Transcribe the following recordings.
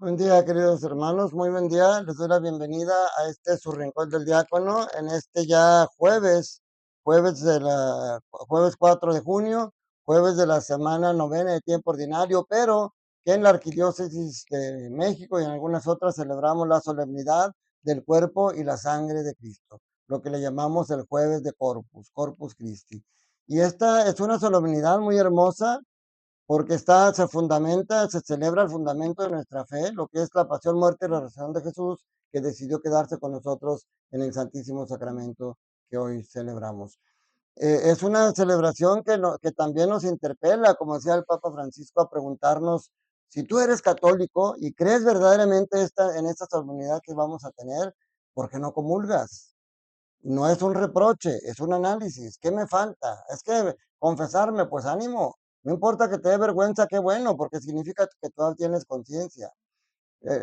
Buen día, queridos hermanos, muy buen día. Les doy la bienvenida a este su rincón del diácono en este ya jueves 4 de junio, jueves de la semana novena de tiempo ordinario, pero que en la Arquidiócesis de México y en algunas otras celebramos la solemnidad del cuerpo y la sangre de Cristo, lo que le llamamos el jueves de Corpus Christi. Y esta es una solemnidad muy hermosa porque se fundamenta, se celebra el fundamento de nuestra fe, lo que es la pasión, muerte y la resurrección de Jesús, que decidió quedarse con nosotros en el Santísimo Sacramento que hoy celebramos. Es una celebración que también nos interpela, como decía el Papa Francisco, a preguntarnos si tú eres católico y crees verdaderamente en esta solemnidad que vamos a tener, ¿por qué no comulgas? No es un reproche, es un análisis. ¿Qué me falta? Es que confesarme, pues ánimo. No importa que te dé vergüenza, qué bueno, porque significa que tú tienes conciencia.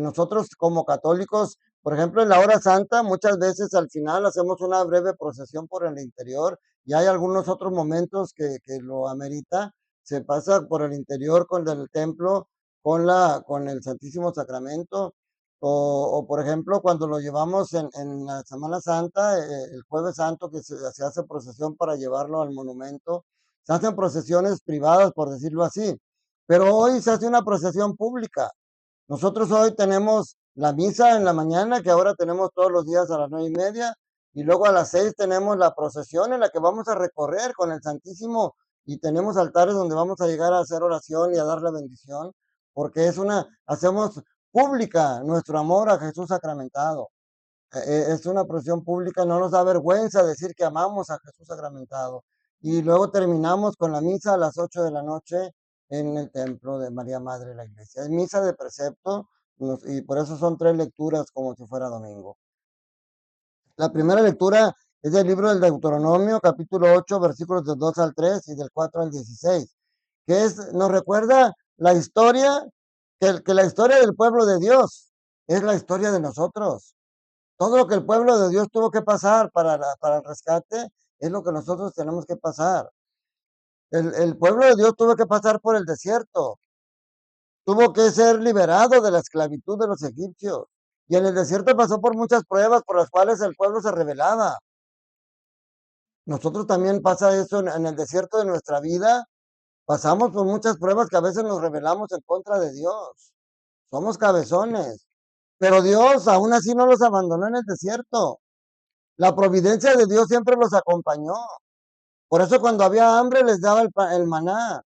Nosotros como católicos, por ejemplo, en la hora santa, muchas veces al final hacemos una breve procesión por el interior y hay algunos otros momentos que lo amerita. Se pasa por el interior del templo con el Santísimo Sacramento o, por ejemplo, cuando lo llevamos en la Semana Santa, el Jueves Santo, que se hace procesión para llevarlo al monumento. Se hacen procesiones privadas, por decirlo así, pero hoy se hace una procesión pública. Nosotros hoy tenemos la misa en la mañana, que ahora tenemos todos los días a las 9:30, y luego a las 6 tenemos la procesión en la que vamos a recorrer con el Santísimo y tenemos altares donde vamos a llegar a hacer oración y a dar la bendición, porque hacemos pública nuestro amor a Jesús sacramentado. Es una procesión pública, no nos da vergüenza decir que amamos a Jesús sacramentado. Y luego terminamos con la misa a las 8 de la noche en el templo de María Madre de la Iglesia. Es misa de precepto y por eso son 3 lecturas como si fuera domingo. La primera lectura es del libro del Deuteronomio, capítulo 8, versículos del 2 al 3 y del 4 al 16, nos recuerda la historia, que la historia del pueblo de Dios es la historia de nosotros. Todo lo que el pueblo de Dios tuvo que pasar para el rescate es lo que nosotros tenemos que pasar. El pueblo de Dios tuvo que pasar por el desierto, tuvo que ser liberado de la esclavitud de los egipcios. Y en el desierto pasó por muchas pruebas por las cuales el pueblo se rebelaba. Nosotros también pasa eso en el desierto de nuestra vida. Pasamos por muchas pruebas que a veces nos rebelamos en contra de Dios. Somos cabezones. Pero Dios aún así no los abandonó en el desierto. La providencia de Dios siempre los acompañó. Por eso cuando había hambre les daba el maná.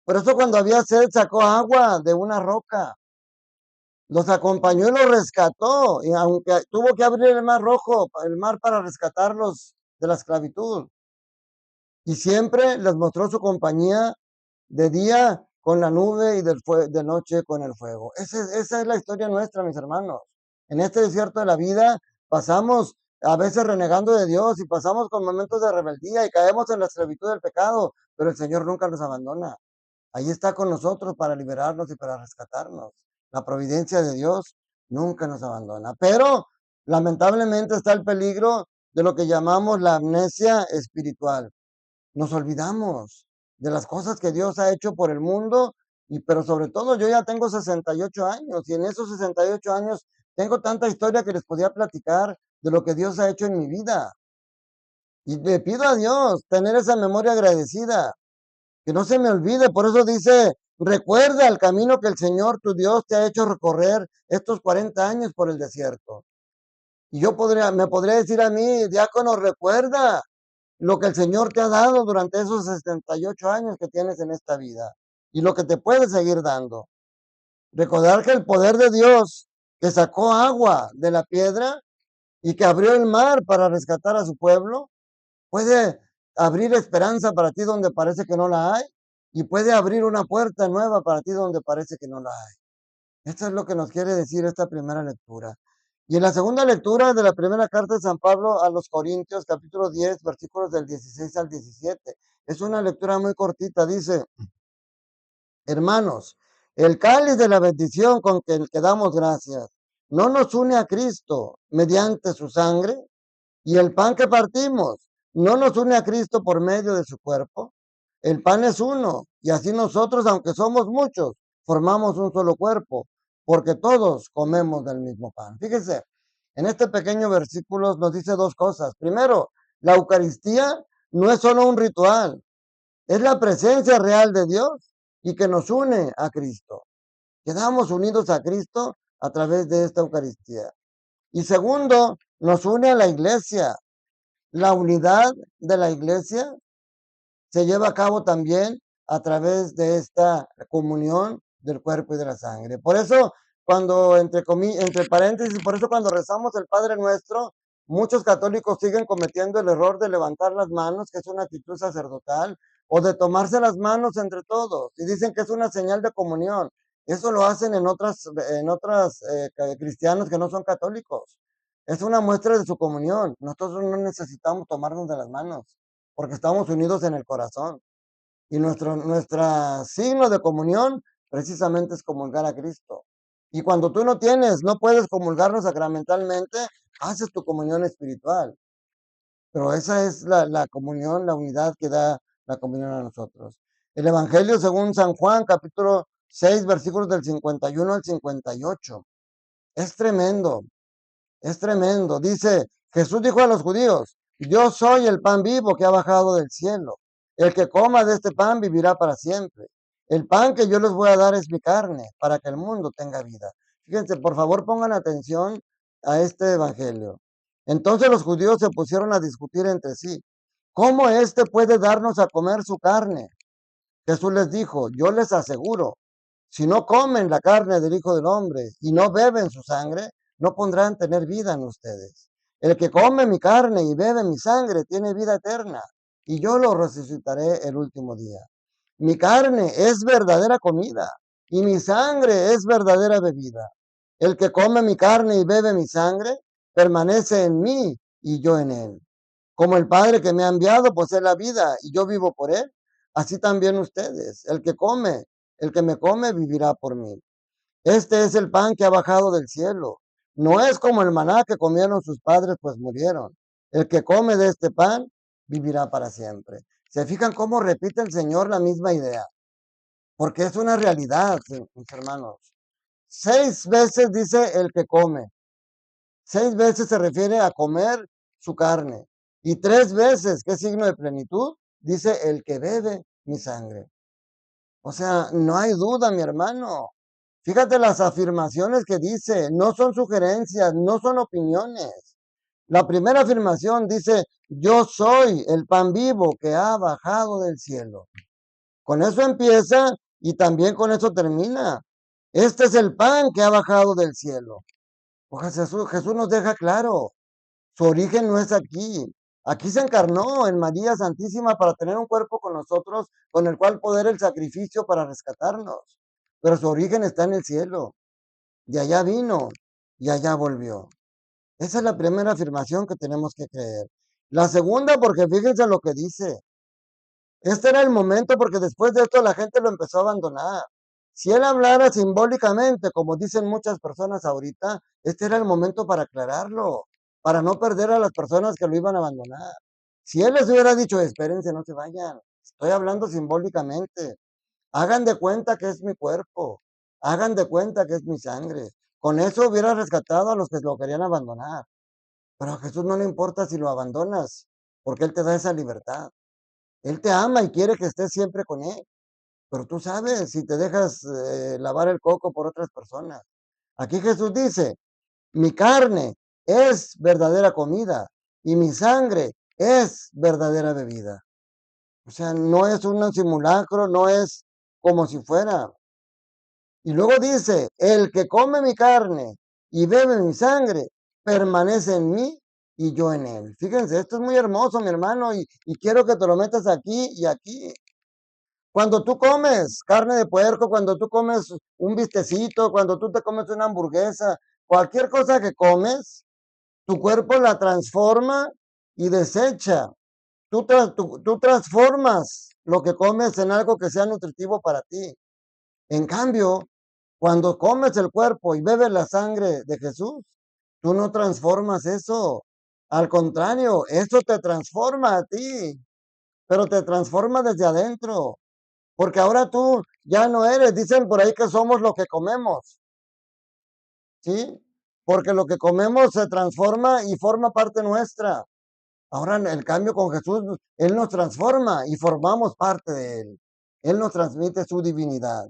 Por eso cuando había sed sacó agua de una roca. Los acompañó y los rescató. Y aunque tuvo que abrir el mar rojo, el mar para rescatarlos de la esclavitud. Y siempre les mostró su compañía de día con la nube y de noche con el fuego. Esa es la historia nuestra, mis hermanos. En este desierto de la vida pasamos a veces renegando de Dios y pasamos con momentos de rebeldía y caemos en la esclavitud del pecado, pero el Señor nunca nos abandona. Ahí está con nosotros para liberarnos y para rescatarnos. La providencia de Dios nunca nos abandona. Pero lamentablemente está el peligro de lo que llamamos la amnesia espiritual. Nos olvidamos de las cosas que Dios ha hecho por el mundo, pero sobre todo yo ya tengo 68 años y en esos 68 años tengo tanta historia que les podía platicar de lo que Dios ha hecho en mi vida. Y le pido a Dios tener esa memoria agradecida, que no se me olvide. Por eso dice, recuerda el camino que el Señor tu Dios te ha hecho recorrer estos 40 años por el desierto. Y me podría decir a mí, diácono, recuerda lo que el Señor te ha dado durante esos 68 años que tienes en esta vida y lo que te puede seguir dando. Recordar que el poder de Dios que sacó agua de la piedra y que abrió el mar para rescatar a su pueblo, puede abrir esperanza para ti donde parece que no la hay y puede abrir una puerta nueva para ti donde parece que no la hay. Esto es lo que nos quiere decir esta primera lectura. Y en la segunda lectura de la primera carta de San Pablo a los Corintios, capítulo 10, versículos del 16 al 17. Es una lectura muy cortita. Dice, hermanos, el cáliz de la bendición con que damos gracias no nos une a Cristo mediante su sangre, y el pan que partimos no nos une a Cristo por medio de su cuerpo. El pan es uno, y así nosotros, aunque somos muchos, formamos un solo cuerpo, porque todos comemos del mismo pan. Fíjese, en este pequeño versículo nos dice dos cosas. Primero, la Eucaristía no es solo un ritual, es la presencia real de Dios y que nos une a Cristo. Quedamos unidos a Cristo a través de esta Eucaristía. Y segundo, nos une a la iglesia. La unidad de la iglesia se lleva a cabo también a través de esta comunión del cuerpo y de la sangre. Por eso, cuando, entre paréntesis, por eso cuando rezamos el Padre Nuestro, muchos católicos siguen cometiendo el error de levantar las manos, que es una actitud sacerdotal, o de tomarse las manos entre todos, y dicen que es una señal de comunión. Eso lo hacen en otras cristianos que no son católicos. Es una muestra de su comunión. Nosotros no necesitamos tomarnos de las manos porque estamos unidos en el corazón. Y nuestra signo de comunión precisamente es comulgar a Cristo. Y cuando tú no puedes comulgarnos sacramentalmente, haces tu comunión espiritual. Pero esa es la comunión, la unidad que da la comunión a nosotros. El Evangelio según San Juan, capítulo 6, versículos del 51 al 58. Es tremendo. Es tremendo. Dice, Jesús dijo a los judíos, yo soy el pan vivo que ha bajado del cielo. El que coma de este pan vivirá para siempre. El pan que yo les voy a dar es mi carne, para que el mundo tenga vida. Fíjense, por favor pongan atención a este evangelio. Entonces los judíos se pusieron a discutir entre sí. ¿Cómo éste puede darnos a comer su carne? Jesús les dijo, yo les aseguro, si no comen la carne del Hijo del Hombre y no beben su sangre, no pondrán tener vida en ustedes. El que come mi carne y bebe mi sangre tiene vida eterna, y yo lo resucitaré el último día. Mi carne es verdadera comida, y mi sangre es verdadera bebida. El que come mi carne y bebe mi sangre, permanece en mí y yo en él. Como el Padre que me ha enviado posee la vida y yo vivo por él, así también ustedes. El que me come vivirá por mí. Este es el pan que ha bajado del cielo. No es como el maná que comieron sus padres, pues murieron. El que come de este pan vivirá para siempre. ¿Se fijan cómo repite el Señor la misma idea? Porque es una realidad, mis hermanos. 6 veces dice el que come. 6 veces se refiere a comer su carne. Y 3 veces, ¿qué signo de plenitud? Dice el que bebe mi sangre. O sea, no hay duda, mi hermano. Fíjate las afirmaciones que dice, no son sugerencias, no son opiniones. La primera afirmación dice, yo soy el pan vivo que ha bajado del cielo. Con eso empieza y también con eso termina. Este es el pan que ha bajado del cielo. Pues Jesús nos deja claro, su origen no es aquí. Aquí se encarnó en María Santísima para tener un cuerpo con nosotros, con el cual poder el sacrificio para rescatarnos. Pero su origen está en el cielo. De allá vino y allá volvió. Esa es la primera afirmación que tenemos que creer. La segunda, porque fíjense lo que dice. Este era el momento porque después de esto la gente lo empezó a abandonar. Si él hablara simbólicamente, como dicen muchas personas ahorita, este era el momento para aclararlo, para no perder a las personas que lo iban a abandonar. Si él les hubiera dicho, espérense, no se vayan, estoy hablando simbólicamente, hagan de cuenta que es mi cuerpo, hagan de cuenta que es mi sangre. Con eso hubiera rescatado a los que lo querían abandonar. Pero a Jesús no le importa si lo abandonas, porque Él te da esa libertad. Él te ama y quiere que estés siempre con Él. Pero tú sabes si te dejas lavar el coco por otras personas. Aquí Jesús dice, mi carne es verdadera comida y mi sangre es verdadera bebida. O sea, no es un simulacro, no es como si fuera. Y luego dice, el que come mi carne y bebe mi sangre, permanece en mí y yo en él. Fíjense, esto es muy hermoso, mi hermano, y quiero que te lo metas aquí y aquí. Cuando tú comes carne de puerco, cuando tú comes un bistecito, cuando tú te comes una hamburguesa, cualquier cosa que comes, tu cuerpo la transforma y desecha. Tú transformas lo que comes en algo que sea nutritivo para ti. En cambio, cuando comes el cuerpo y bebes la sangre de Jesús, tú no transformas eso. Al contrario, eso te transforma a ti, pero te transforma desde adentro. Porque ahora tú ya no eres, dicen por ahí que somos lo que comemos. ¿sí? Porque lo que comemos se transforma y forma parte nuestra. Ahora en el cambio con Jesús, Él nos transforma y formamos parte de Él. Él nos transmite su divinidad.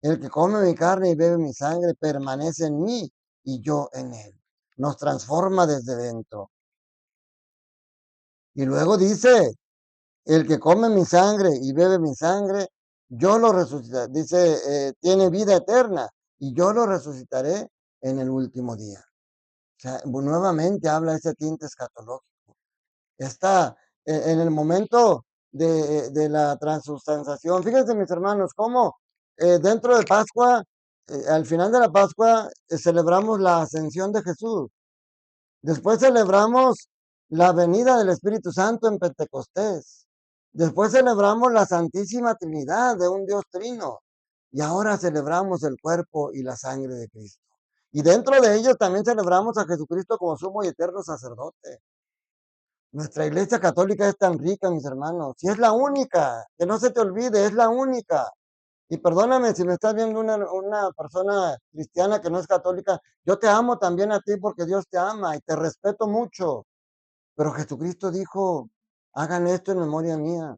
El que come mi carne y bebe mi sangre permanece en mí y yo en Él. Nos transforma desde dentro. Y luego dice, el que come mi sangre y bebe mi sangre, yo lo resucitaré. Dice, tiene vida eterna y yo lo resucitaré en el último día. O sea, nuevamente habla ese tinte escatológico. Está en el momento de la transustanciación. Fíjense, mis hermanos, cómo dentro de Pascua, al final de la Pascua, celebramos la ascensión de Jesús. Después celebramos la venida del Espíritu Santo en Pentecostés. Después celebramos la Santísima Trinidad de un Dios trino. Y ahora celebramos el cuerpo y la sangre de Cristo. Y dentro de ellos también celebramos a Jesucristo como sumo y eterno sacerdote. Nuestra iglesia católica es tan rica, mis hermanos, y es la única, que no se te olvide, es la única. Y perdóname si me estás viendo una persona cristiana que no es católica, yo te amo también a ti porque Dios te ama y te respeto mucho. Pero Jesucristo dijo, hagan esto en memoria mía.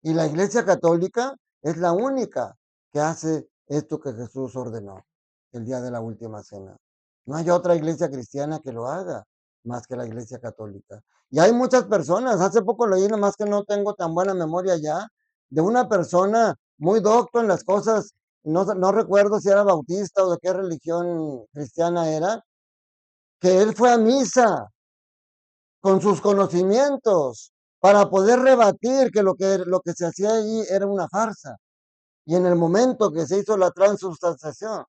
Y la iglesia católica es la única que hace esto que Jesús ordenó el día de la última cena. No hay otra iglesia cristiana que lo haga más que la iglesia católica. Y hay muchas personas, hace poco leí, nomás que no tengo tan buena memoria ya, de una persona muy docto en las cosas, no recuerdo si era bautista o de qué religión cristiana era, que él fue a misa con sus conocimientos para poder rebatir que lo que se hacía allí era una farsa. Y en el momento que se hizo la transubstanciación,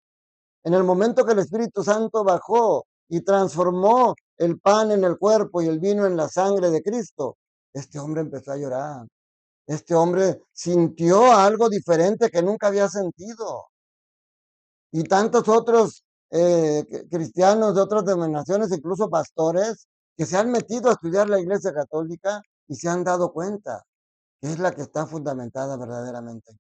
en el momento que el Espíritu Santo bajó y transformó el pan en el cuerpo y el vino en la sangre de Cristo, este hombre empezó a llorar. Este hombre sintió algo diferente que nunca había sentido. Y tantos otros cristianos de otras denominaciones, incluso pastores, que se han metido a estudiar la Iglesia Católica y se han dado cuenta que es la que está fundamentada verdaderamente.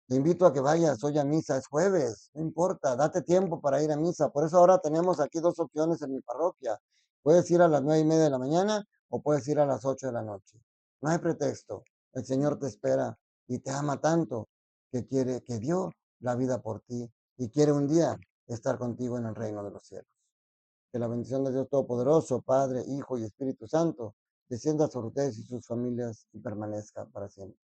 Te invito a que vayas hoy a misa, es jueves, no importa, date tiempo para ir a misa. Por eso ahora tenemos aquí dos opciones en mi parroquia. Puedes ir a las 9:30 de la mañana o puedes ir a las 8 de la noche. No hay pretexto. El Señor te espera y te ama tanto que dio la vida por ti y quiere un día estar contigo en el reino de los cielos. Que la bendición de Dios Todopoderoso, Padre, Hijo y Espíritu Santo, descienda sobre ustedes y sus familias y permanezca para siempre.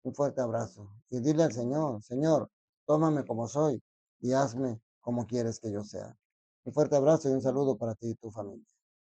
Un fuerte abrazo y dile al Señor, Señor, tómame como soy y hazme como quieres que yo sea. Un fuerte abrazo y un saludo para ti y tu familia.